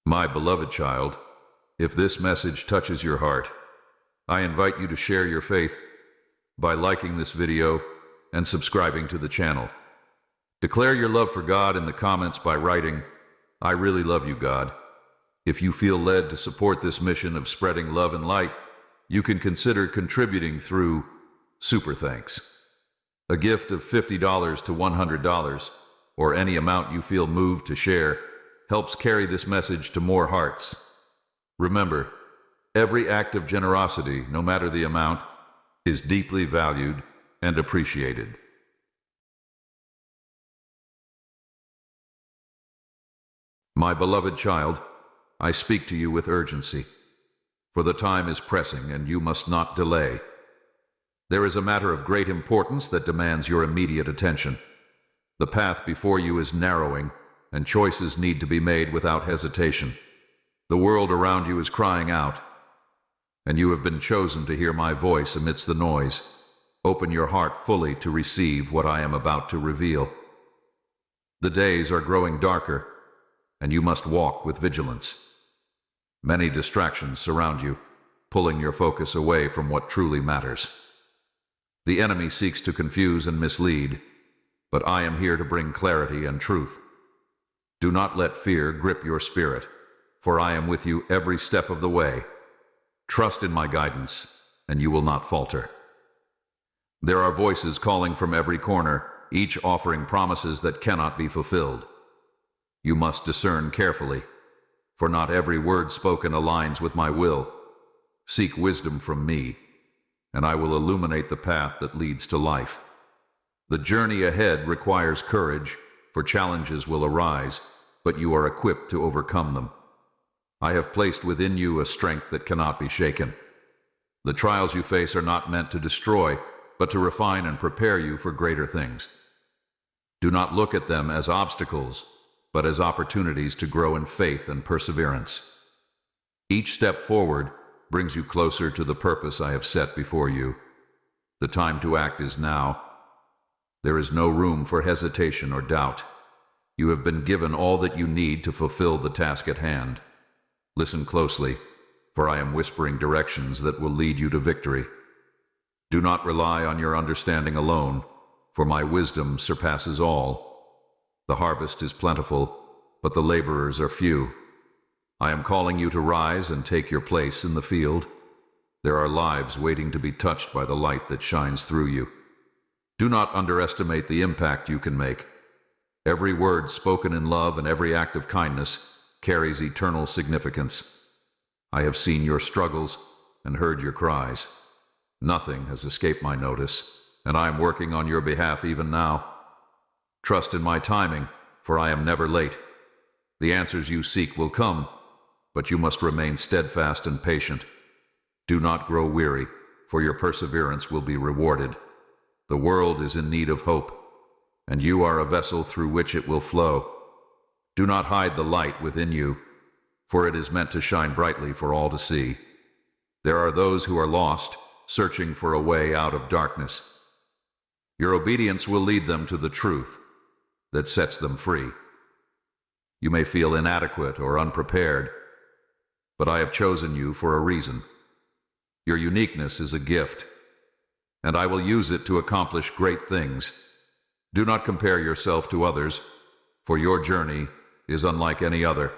My beloved child, if this message touches your heart, I invite you to share your faith by liking this video and subscribing to the channel. Declare your love for God in the comments by writing, "I really love you, God." If you feel led to support this mission of spreading love and light, you can consider contributing through Super Thanks. A gift of $50 to $100, or any amount you feel moved to share, helps carry this message to more hearts. Remember, every act of generosity, no matter the amount, is deeply valued and appreciated. My beloved child, I speak to you with urgency, for the time is pressing and you must not delay. There is a matter of great importance that demands your immediate attention. The path before you is narrowing, and choices need to be made without hesitation. The world around you is crying out, and you have been chosen to hear my voice amidst the noise. Open your heart fully to receive what I am about to reveal. The days are growing darker, and you must walk with vigilance. Many distractions surround you, pulling your focus away from what truly matters. The enemy seeks to confuse and mislead, but I am here to bring clarity and truth. Do not let fear grip your spirit, for I am with you every step of the way. Trust in my guidance, and you will not falter. There are voices calling from every corner, each offering promises that cannot be fulfilled. You must discern carefully, for not every word spoken aligns with my will. Seek wisdom from me, and I will illuminate the path that leads to life. The journey ahead requires courage, for challenges will arise, but you are equipped to overcome them. I have placed within you a strength that cannot be shaken. The trials you face are not meant to destroy, but to refine and prepare you for greater things. Do not look at them as obstacles, but as opportunities to grow in faith and perseverance. Each step forward brings you closer to the purpose I have set before you. The time to act is now. There is no room for hesitation or doubt. You have been given all that you need to fulfill the task at hand. Listen closely, for I am whispering directions that will lead you to victory. Do not rely on your understanding alone, for my wisdom surpasses all. The harvest is plentiful, but the laborers are few. I am calling you to rise and take your place in the field. There are lives waiting to be touched by the light that shines through you. Do not underestimate the impact you can make. Every word spoken in love and every act of kindness carries eternal significance. I have seen your struggles and heard your cries. Nothing has escaped my notice, and I am working on your behalf even now. Trust in my timing, for I am never late. The answers you seek will come, but you must remain steadfast and patient. Do not grow weary, for your perseverance will be rewarded. The world is in need of hope, and you are a vessel through which it will flow. Do not hide the light within you, for it is meant to shine brightly for all to see. There are those who are lost, searching for a way out of darkness. Your obedience will lead them to the truth that sets them free. You may feel inadequate or unprepared, but I have chosen you for a reason. Your uniqueness is a gift, and I will use it to accomplish great things. Do not compare yourself to others, for your journey is unlike any other.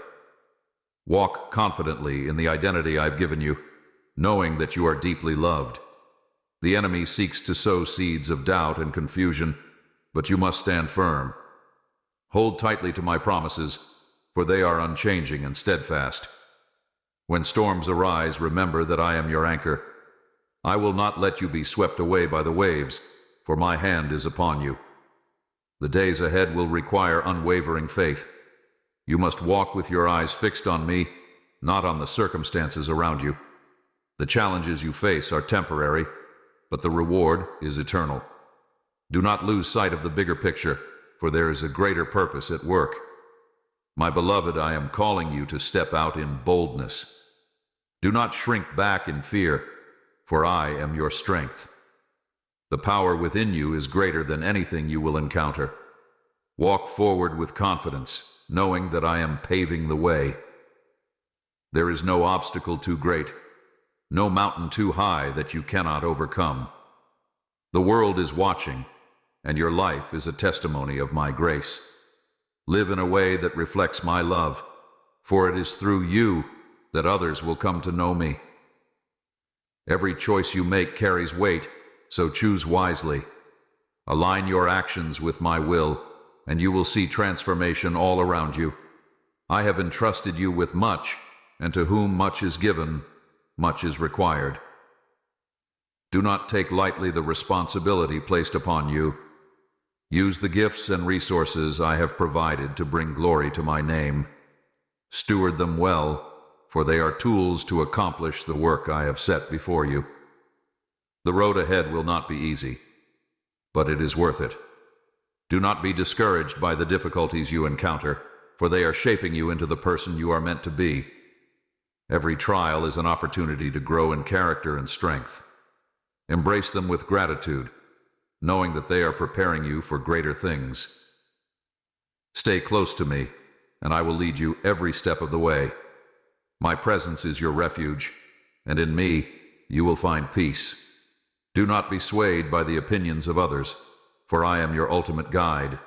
Walk confidently in the identity I've given you, knowing that you are deeply loved. The enemy seeks to sow seeds of doubt and confusion, but you must stand firm. Hold tightly to my promises, for they are unchanging and steadfast. When storms arise, remember that I am your anchor. I will not let you be swept away by the waves, for my hand is upon you. The days ahead will require unwavering faith. You must walk with your eyes fixed on me, not on the circumstances around you. The challenges you face are temporary, but the reward is eternal. Do not lose sight of the bigger picture, for there is a greater purpose at work. My beloved, I am calling you to step out in boldness. Do not shrink back in fear, for I am your strength. The power within you is greater than anything you will encounter. Walk forward with confidence, knowing that I am paving the way. There is no obstacle too great, no mountain too high that you cannot overcome. The world is watching, and your life is a testimony of my grace. Live in a way that reflects my love, for it is through you that others will come to know me. Every choice you make carries weight, so choose wisely. Align your actions with my will, and you will see transformation all around you. I have entrusted you with much, and to whom much is given, much is required. Do not take lightly the responsibility placed upon you. Use the gifts and resources I have provided to bring glory to my name. Steward them well, for they are tools to accomplish the work I have set before you. The road ahead will not be easy, but it is worth it. Do not be discouraged by the difficulties you encounter, for they are shaping you into the person you are meant to be. Every trial is an opportunity to grow in character and strength. Embrace them with gratitude, knowing that they are preparing you for greater things. Stay close to me, and I will lead you every step of the way. My presence is your refuge, and in me you will find peace. Do not be swayed by the opinions of others, for I am your ultimate guide.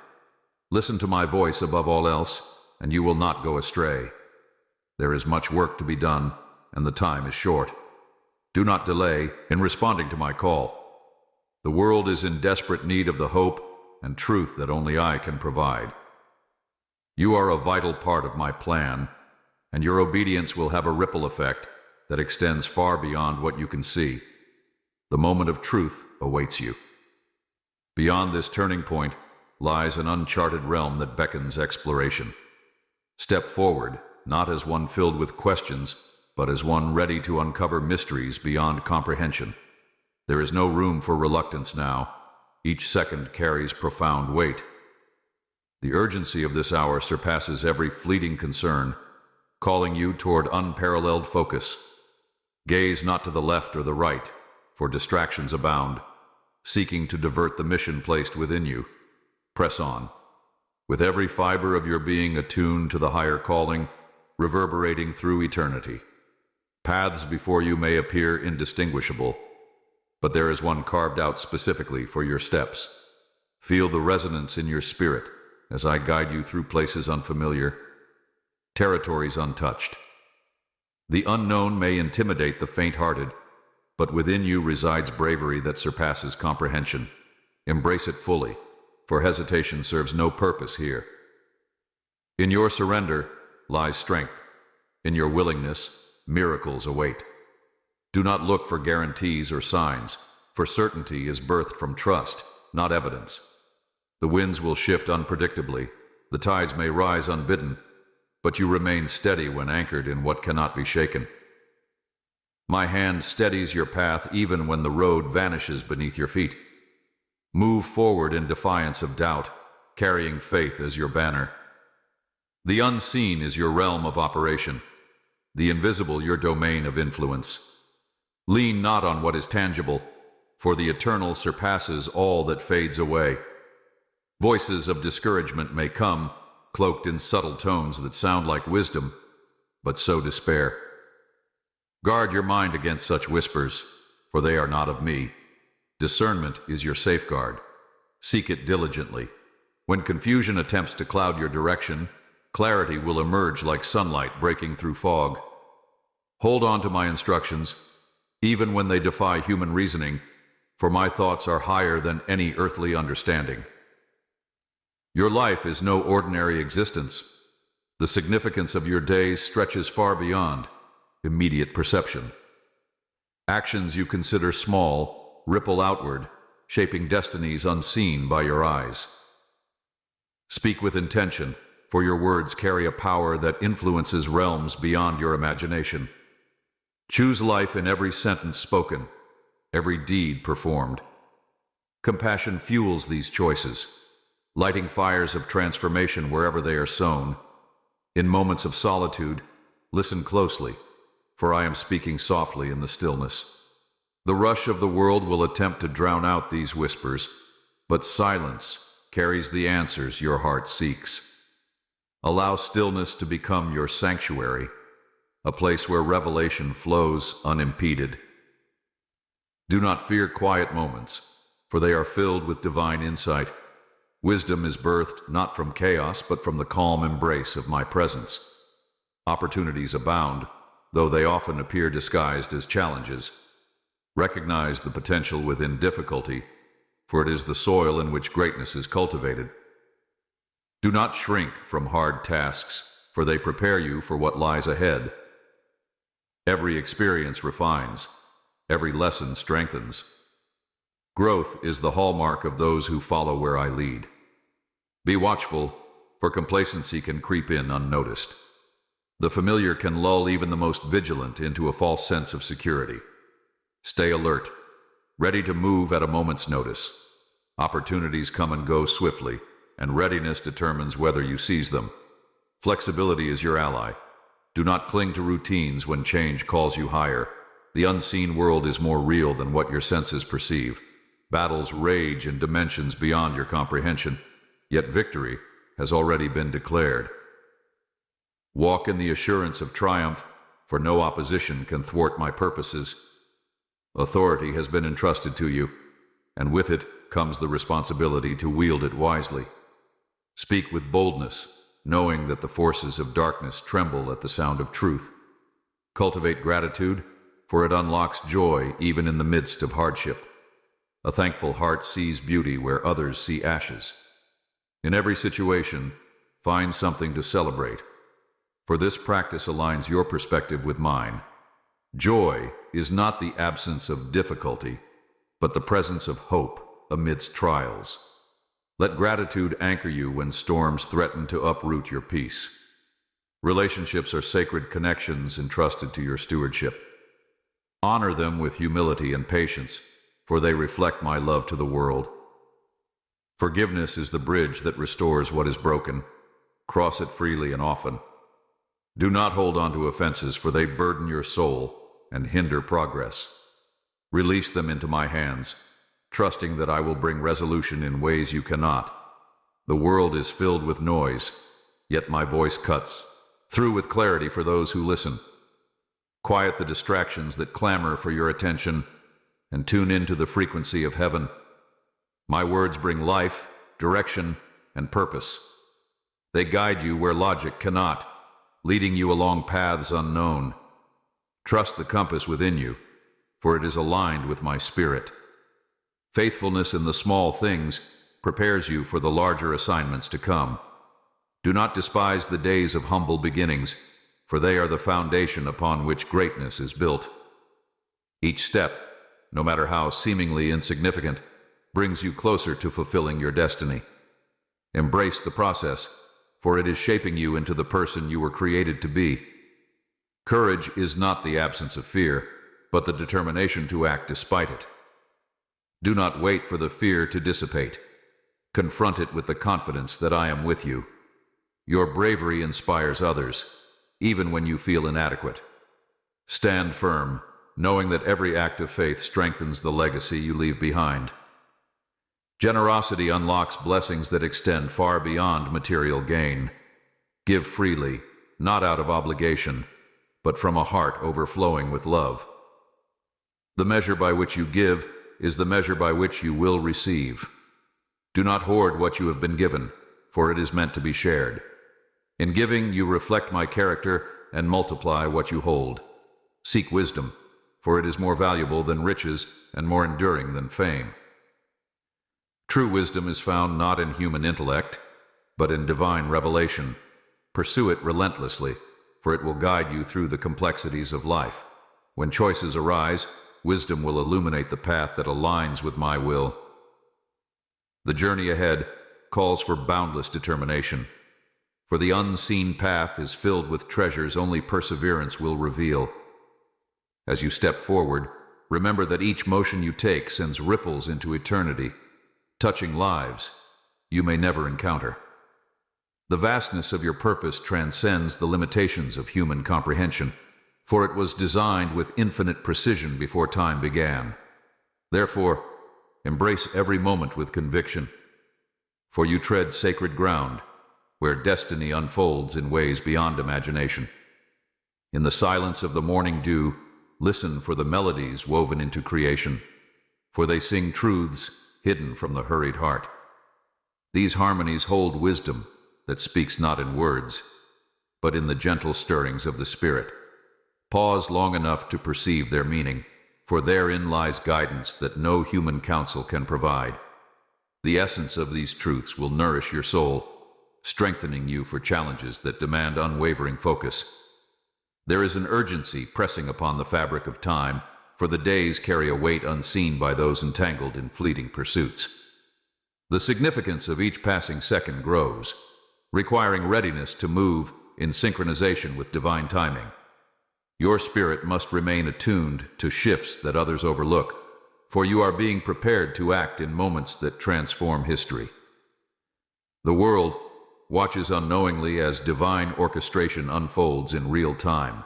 Listen to my voice above all else, and you will not go astray. There is much work to be done, and the time is short. Do not delay in responding to my call. The world is in desperate need of the hope and truth that only I can provide. You are a vital part of my plan, and your obedience will have a ripple effect that extends far beyond what you can see. The moment of truth awaits you. Beyond this turning point lies an uncharted realm that beckons exploration. Step forward, not as one filled with questions, but as one ready to uncover mysteries beyond comprehension. There is no room for reluctance now. Each second carries profound weight. The urgency of this hour surpasses every fleeting concern, calling you toward unparalleled focus. Gaze not to the left or the right, for distractions abound, seeking to divert the mission placed within you. Press on, with every fiber of your being attuned to the higher calling, reverberating through eternity. Paths before you may appear indistinguishable, but there is one carved out specifically for your steps. Feel the resonance in your spirit as I guide you through places unfamiliar, territories untouched. The unknown may intimidate the faint-hearted, but within you resides bravery that surpasses comprehension. Embrace it fully, for hesitation serves no purpose here. In your surrender lies strength. In your willingness, miracles await. Do not look for guarantees or signs, for certainty is birthed from trust, not evidence. The winds will shift unpredictably, the tides may rise unbidden, but you remain steady when anchored in what cannot be shaken. My hand steadies your path even when the road vanishes beneath your feet. Move forward in defiance of doubt, carrying faith as your banner. The unseen is your realm of operation, the invisible your domain of influence. Lean not on what is tangible, for the eternal surpasses all that fades away. Voices of discouragement may come, cloaked in subtle tones that sound like wisdom, but sow despair. Guard your mind against such whispers, for they are not of me. Discernment is your safeguard. Seek it diligently. When confusion attempts to cloud your direction, clarity will emerge like sunlight breaking through fog. Hold on to my instructions, even when they defy human reasoning, for my thoughts are higher than any earthly understanding. Your life is no ordinary existence. The significance of your days stretches far beyond immediate perception. Actions you consider small ripple outward, shaping destinies unseen by your eyes. Speak with intention, for your words carry a power that influences realms beyond your imagination. Choose life in every sentence spoken, every deed performed. Compassion fuels these choices, lighting fires of transformation wherever they are sown. In moments of solitude, listen closely, for I am speaking softly in the stillness. The rush of the world will attempt to drown out these whispers, but silence carries the answers your heart seeks. Allow stillness to become your sanctuary. a place where revelation flows unimpeded. Do not fear quiet moments, for they are filled with divine insight. Wisdom is birthed not from chaos, but from the calm embrace of my presence. Opportunities abound, though they often appear disguised as challenges. Recognize the potential within difficulty, for it is the soil in which greatness is cultivated. Do not shrink from hard tasks, for they prepare you for what lies ahead. Every experience refines, every lesson strengthens. Growth is the hallmark of those who follow where I lead. Be watchful, for complacency can creep in unnoticed. The familiar can lull even the most vigilant into a false sense of security. Stay alert, ready to move at a moment's notice. Opportunities come and go swiftly, and readiness determines whether you seize them. Flexibility is your ally. Do not cling to routines when change calls you higher. The unseen world is more real than what your senses perceive. Battles rage in dimensions beyond your comprehension, yet victory has already been declared. Walk in the assurance of triumph, for no opposition can thwart my purposes. Authority has been entrusted to you, and with it comes the responsibility to wield it wisely. Speak with boldness, knowing that the forces of darkness tremble at the sound of truth. Cultivate gratitude, for it unlocks joy even in the midst of hardship. A thankful heart sees beauty where others see ashes. In every situation, find something to celebrate, for this practice aligns your perspective with mine. Joy is not the absence of difficulty, but the presence of hope amidst trials. Let gratitude anchor you when storms threaten to uproot your peace. Relationships are sacred connections entrusted to your stewardship. Honor them with humility and patience, for they reflect my love to the world. Forgiveness is the bridge that restores what is broken. Cross it freely and often. Do not hold on to offenses, for they burden your soul and hinder progress. Release them into my hands, trusting that I will bring resolution in ways you cannot. The world is filled with noise, yet my voice cuts through with clarity for those who listen. Quiet the distractions that clamor for your attention and tune into the frequency of heaven. My words bring life, direction, and purpose. They guide you where logic cannot, leading you along paths unknown. Trust the compass within you, for it is aligned with my spirit. Faithfulness in the small things prepares you for the larger assignments to come. Do not despise the days of humble beginnings, for they are the foundation upon which greatness is built. Each step, no matter how seemingly insignificant, brings you closer to fulfilling your destiny. Embrace the process, for it is shaping you into the person you were created to be. Courage is not the absence of fear, but the determination to act despite it. Do not wait for the fear to dissipate. Confront it with the confidence that I am with you. Your bravery inspires others, even when you feel inadequate. Stand firm, knowing that every act of faith strengthens the legacy you leave behind. Generosity unlocks blessings that extend far beyond material gain. Give freely, not out of obligation, but from a heart overflowing with love. The measure by which you give is the measure by which you will receive. Do not hoard what you have been given, for it is meant to be shared. In giving, you reflect my character and multiply what you hold. Seek wisdom, for it is more valuable than riches and more enduring than fame. True wisdom is found not in human intellect, but in divine revelation. Pursue it relentlessly, for it will guide you through the complexities of life. When choices arise, wisdom will illuminate the path that aligns with my will. The journey ahead calls for boundless determination, for the unseen path is filled with treasures only perseverance will reveal. As you step forward, remember that each motion you take sends ripples into eternity, touching lives you may never encounter. The vastness of your purpose transcends the limitations of human comprehension, for it was designed with infinite precision before time began. Therefore, embrace every moment with conviction, for you tread sacred ground, where destiny unfolds in ways beyond imagination. In the silence of the morning dew, listen for the melodies woven into creation, for they sing truths hidden from the hurried heart. These harmonies hold wisdom that speaks not in words, but in the gentle stirrings of the spirit. Pause long enough to perceive their meaning, for therein lies guidance that no human counsel can provide. The essence of these truths will nourish your soul, strengthening you for challenges that demand unwavering focus. There is an urgency pressing upon the fabric of time, for the days carry a weight unseen by those entangled in fleeting pursuits. The significance of each passing second grows, requiring readiness to move in synchronization with divine timing. Your spirit must remain attuned to shifts that others overlook, for you are being prepared to act in moments that transform history. The world watches unknowingly as divine orchestration unfolds in real time.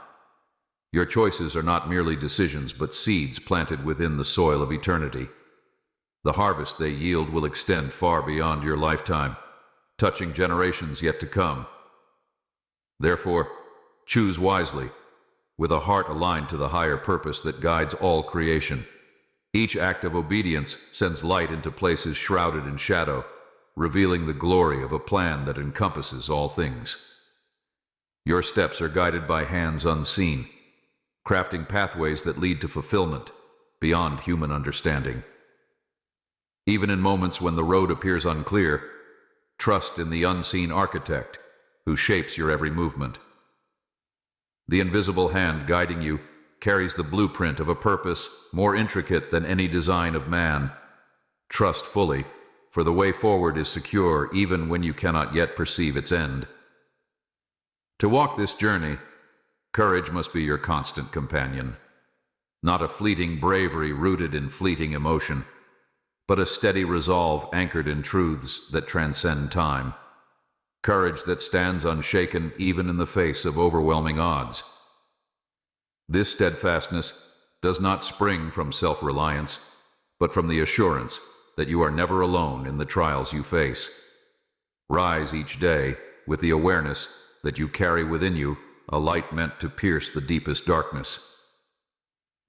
Your choices are not merely decisions, but seeds planted within the soil of eternity. The harvest they yield will extend far beyond your lifetime, touching generations yet to come. Therefore, choose wisely, with a heart aligned to the higher purpose that guides all creation. Each act of obedience sends light into places shrouded in shadow, revealing the glory of a plan that encompasses all things. Your steps are guided by hands unseen, crafting pathways that lead to fulfillment beyond human understanding. Even in moments when the road appears unclear, trust in the unseen architect who shapes your every movement. The invisible hand guiding you carries the blueprint of a purpose more intricate than any design of man. Trust fully, for the way forward is secure even when you cannot yet perceive its end. To walk this journey, courage must be your constant companion. Not a fleeting bravery rooted in fleeting emotion, but a steady resolve anchored in truths that transcend time. Courage that stands unshaken even in the face of overwhelming odds. This steadfastness does not spring from self-reliance, but from the assurance that you are never alone in the trials you face. Rise each day with the awareness that you carry within you a light meant to pierce the deepest darkness.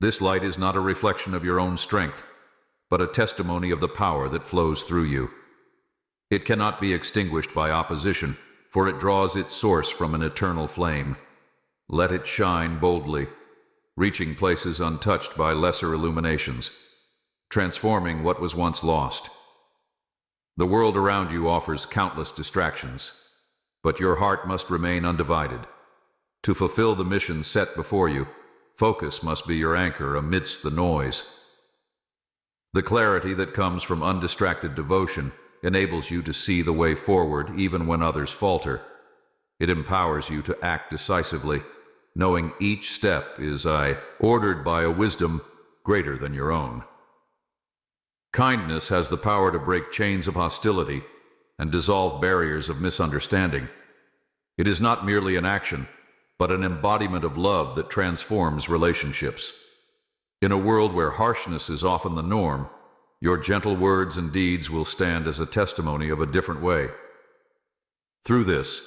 This light is not a reflection of your own strength, but a testimony of the power that flows through you. It cannot be extinguished by opposition, for it draws its source from an eternal flame. Let it shine boldly, reaching places untouched by lesser illuminations, transforming what was once lost. The world around you offers countless distractions, but your heart must remain undivided. To fulfill the mission set before you, focus must be your anchor amidst the noise. The clarity that comes from undistracted devotion enables you to see the way forward even when others falter. It empowers you to act decisively, knowing each step is ordered by a wisdom greater than your own. Kindness has the power to break chains of hostility and dissolve barriers of misunderstanding. It is not merely an action, but an embodiment of love that transforms relationships. In a world where harshness is often the norm, your gentle words and deeds will stand as a testimony of a different way. Through this,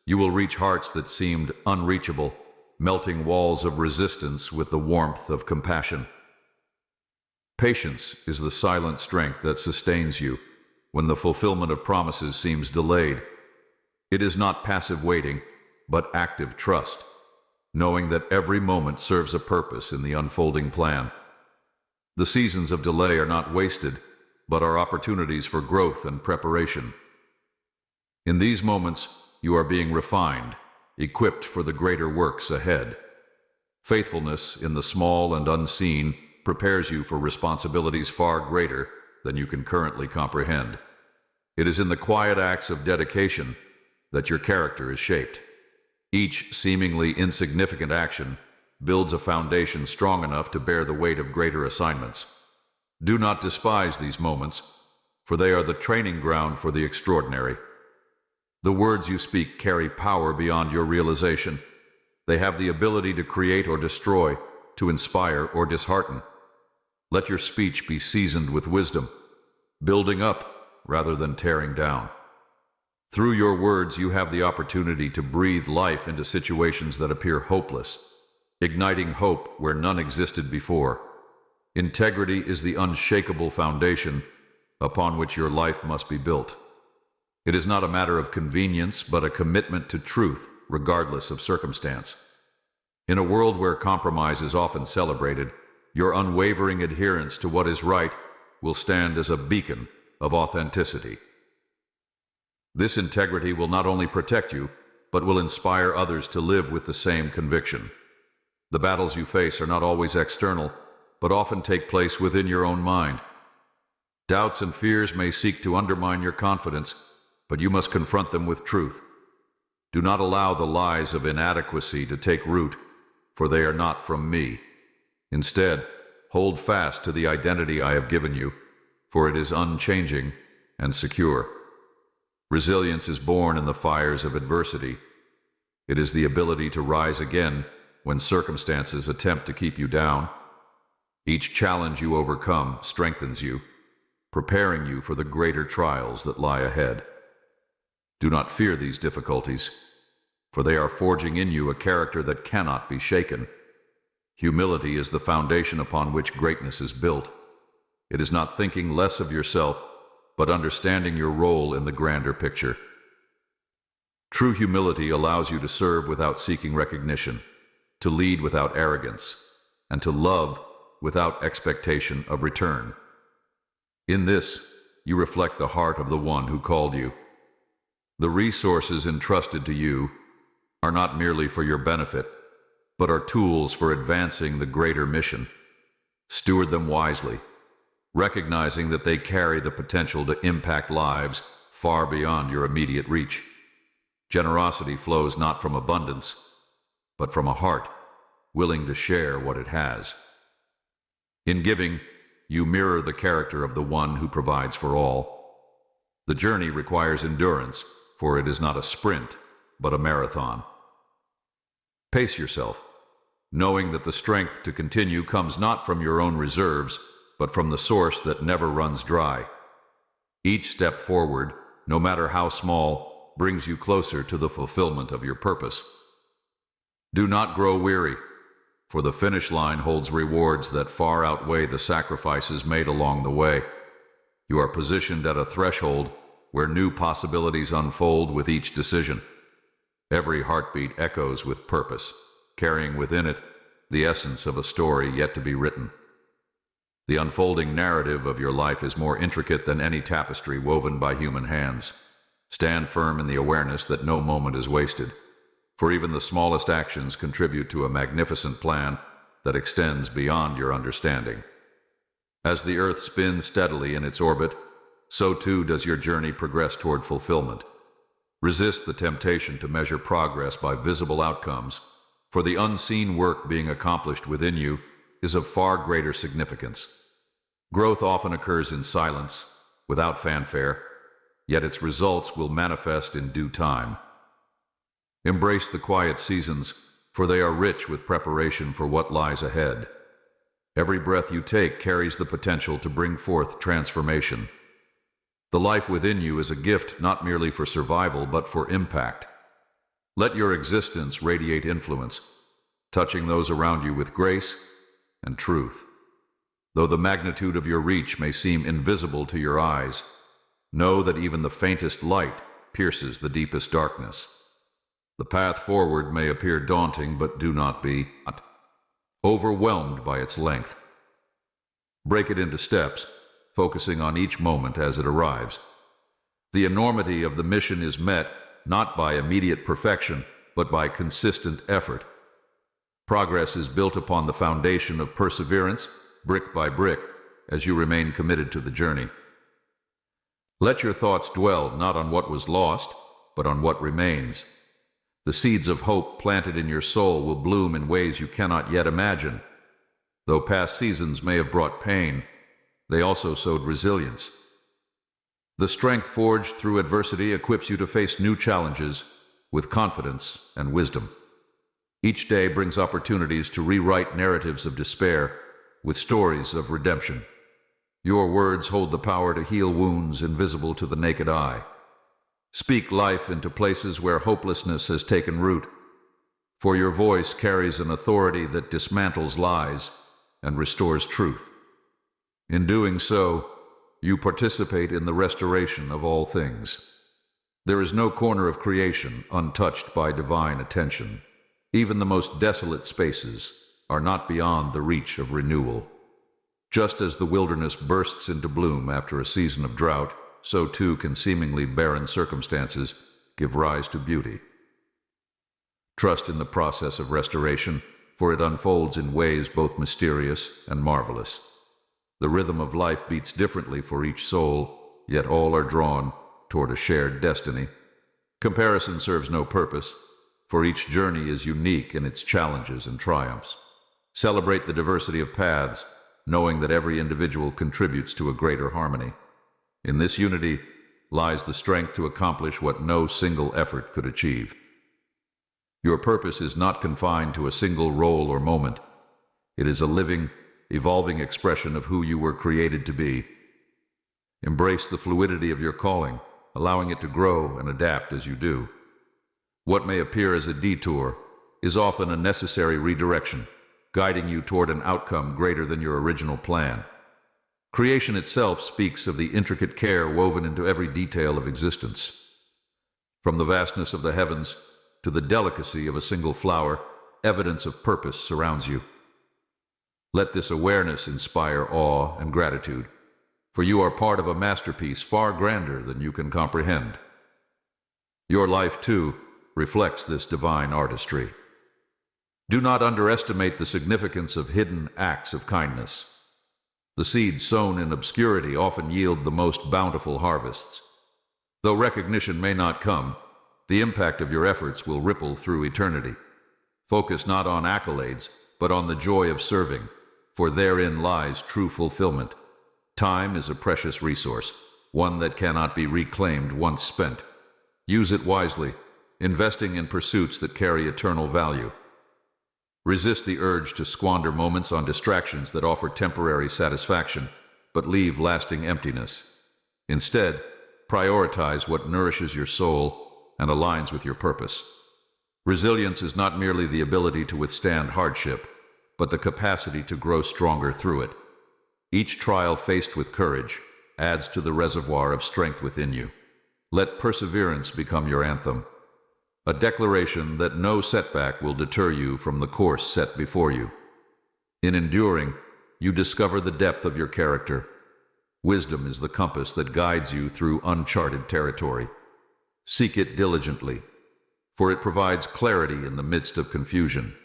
you will reach hearts that seemed unreachable, melting walls of resistance with the warmth of compassion. Patience is the silent strength that sustains you when the fulfillment of promises seems delayed. It is not passive waiting, but active trust, knowing that every moment serves a purpose in the unfolding plan. The seasons of delay are not wasted, but are opportunities for growth and preparation. In these moments, you are being refined, equipped for the greater works ahead. Faithfulness in the small and unseen prepares you for responsibilities far greater than you can currently comprehend. It is in the quiet acts of dedication that your character is shaped. Each seemingly insignificant action builds a foundation strong enough to bear the weight of greater assignments. Do not despise these moments, for they are the training ground for the extraordinary. The words you speak carry power beyond your realization. They have the ability to create or destroy, to inspire or dishearten. Let your speech be seasoned with wisdom, building up rather than tearing down. Through your words, you have the opportunity to breathe life into situations that appear hopeless, igniting hope where none existed before. Integrity is the unshakable foundation upon which your life must be built. It is not a matter of convenience, but a commitment to truth, regardless of circumstance. In a world where compromise is often celebrated, your unwavering adherence to what is right will stand as a beacon of authenticity. This integrity will not only protect you, but will inspire others to live with the same conviction. The battles you face are not always external, but often take place within your own mind. Doubts and fears may seek to undermine your confidence, but you must confront them with truth. Do not allow the lies of inadequacy to take root, for they are not from me. Instead, hold fast to the identity I have given you, for it is unchanging and secure. Resilience is born in the fires of adversity. It is the ability to rise again when circumstances attempt to keep you down. Each challenge you overcome strengthens you, preparing you for the greater trials that lie ahead. Do not fear these difficulties, for they are forging in you a character that cannot be shaken. Humility is the foundation upon which greatness is built. It is not thinking less of yourself, but understanding your role in the grander picture. True humility allows you to serve without seeking recognition, to lead without arrogance, and to love without expectation of return. In this, you reflect the heart of the one who called you. The resources entrusted to you are not merely for your benefit, but are tools for advancing the greater mission. Steward them wisely, recognizing that they carry the potential to impact lives far beyond your immediate reach. Generosity flows not from abundance, but from a heart willing to share what it has. In giving, you mirror the character of the one who provides for all. The journey requires endurance, for it is not a sprint, but a marathon. Pace yourself, knowing that the strength to continue comes not from your own reserves, but from the source that never runs dry. Each step forward, no matter how small, brings you closer to the fulfillment of your purpose. Do not grow weary, for the finish line holds rewards that far outweigh the sacrifices made along the way. You are positioned at a threshold where new possibilities unfold with each decision. Every heartbeat echoes with purpose, carrying within it the essence of a story yet to be written. The unfolding narrative of your life is more intricate than any tapestry woven by human hands. Stand firm in the awareness that no moment is wasted, for even the smallest actions contribute to a magnificent plan that extends beyond your understanding. As the Earth spins steadily in its orbit, so too does your journey progress toward fulfillment. Resist the temptation to measure progress by visible outcomes, for the unseen work being accomplished within you is of far greater significance. Growth often occurs in silence, without fanfare, yet its results will manifest in due time. Embrace the quiet seasons, for they are rich with preparation for what lies ahead. Every breath you take carries the potential to bring forth transformation. The life within you is a gift not merely for survival, but for impact. Let your existence radiate influence, touching those around you with grace and truth. Though the magnitude of your reach may seem invisible to your eyes, know that even the faintest light pierces the deepest darkness. The path forward may appear daunting, but do not be overwhelmed by its length. Break it into steps, focusing on each moment as it arrives. The enormity of the mission is met not by immediate perfection, but by consistent effort. Progress is built upon the foundation of perseverance, brick by brick, as you remain committed to the journey. Let your thoughts dwell not on what was lost, but on what remains. The seeds of hope planted in your soul will bloom in ways you cannot yet imagine. Though past seasons may have brought pain, they also sowed resilience. The strength forged through adversity equips you to face new challenges with confidence and wisdom. Each day brings opportunities to rewrite narratives of despair with stories of redemption. Your words hold the power to heal wounds invisible to the naked eye. Speak life into places where hopelessness has taken root, for your voice carries an authority that dismantles lies and restores truth. In doing so, you participate in the restoration of all things. There is no corner of creation untouched by divine attention. Even the most desolate spaces are not beyond the reach of renewal. Just as the wilderness bursts into bloom after a season of drought, so too can seemingly barren circumstances give rise to beauty. Trust in the process of restoration, for it unfolds in ways both mysterious and marvelous. The rhythm of life beats differently for each soul, yet all are drawn toward a shared destiny. Comparison serves no purpose, for each journey is unique in its challenges and triumphs. Celebrate the diversity of paths, knowing that every individual contributes to a greater harmony. In this unity lies the strength to accomplish what no single effort could achieve. Your purpose is not confined to a single role or moment. It is a living, evolving expression of who you were created to be. Embrace the fluidity of your calling, allowing it to grow and adapt as you do. What may appear as a detour is often a necessary redirection, guiding you toward an outcome greater than your original plan. Creation itself speaks of the intricate care woven into every detail of existence. From the vastness of the heavens to the delicacy of a single flower, evidence of purpose surrounds you. Let this awareness inspire awe and gratitude, for you are part of a masterpiece far grander than you can comprehend. Your life, too, reflects this divine artistry. Do not underestimate the significance of hidden acts of kindness. The seeds sown in obscurity often yield the most bountiful harvests. Though recognition may not come, the impact of your efforts will ripple through eternity. Focus not on accolades, but on the joy of serving, for therein lies true fulfillment. Time is a precious resource, one that cannot be reclaimed once spent. Use it wisely, investing in pursuits that carry eternal value. Resist the urge to squander moments on distractions that offer temporary satisfaction, but leave lasting emptiness. Instead, prioritize what nourishes your soul and aligns with your purpose. Resilience is not merely the ability to withstand hardship, but the capacity to grow stronger through it. Each trial faced with courage adds to the reservoir of strength within you. Let perseverance become your anthem, a declaration that no setback will deter you from the course set before you. In enduring, you discover the depth of your character. Wisdom is the compass that guides you through uncharted territory. Seek it diligently, for it provides clarity in the midst of confusion.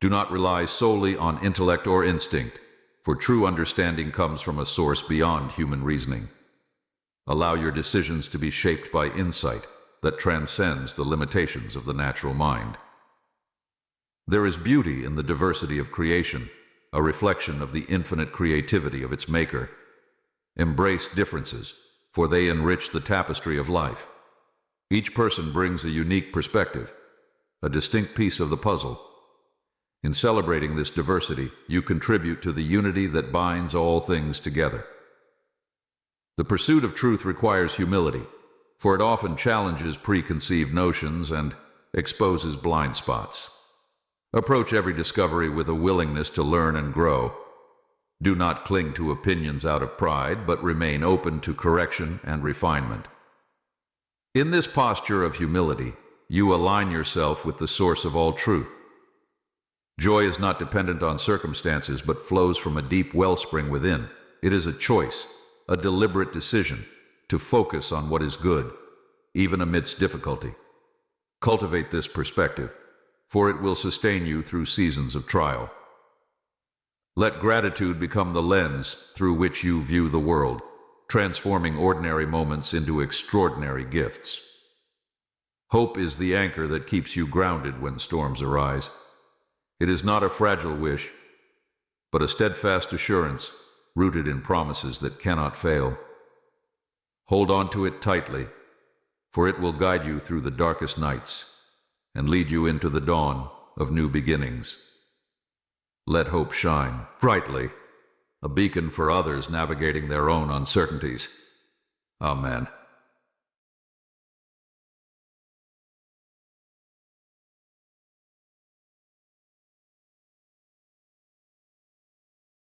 Do not rely solely on intellect or instinct, for true understanding comes from a source beyond human reasoning. Allow your decisions to be shaped by insight that transcends the limitations of the natural mind. There is beauty in the diversity of creation, a reflection of the infinite creativity of its maker. Embrace differences, for they enrich the tapestry of life. Each person brings a unique perspective, a distinct piece of the puzzle. In celebrating this diversity, you contribute to the unity that binds all things together. The pursuit of truth requires humility, for it often challenges preconceived notions and exposes blind spots. Approach every discovery with a willingness to learn and grow. Do not cling to opinions out of pride, but remain open to correction and refinement. In this posture of humility, you align yourself with the source of all truth. Joy is not dependent on circumstances, but flows from a deep wellspring within. It is a choice, a deliberate decision, to focus on what is good, even amidst difficulty. Cultivate this perspective, for it will sustain you through seasons of trial. Let gratitude become the lens through which you view the world, transforming ordinary moments into extraordinary gifts. Hope is the anchor that keeps you grounded when storms arise. It is not a fragile wish, but a steadfast assurance rooted in promises that cannot fail. Hold on to it tightly, for it will guide you through the darkest nights and lead you into the dawn of new beginnings. Let hope shine brightly, a beacon for others navigating their own uncertainties. Amen.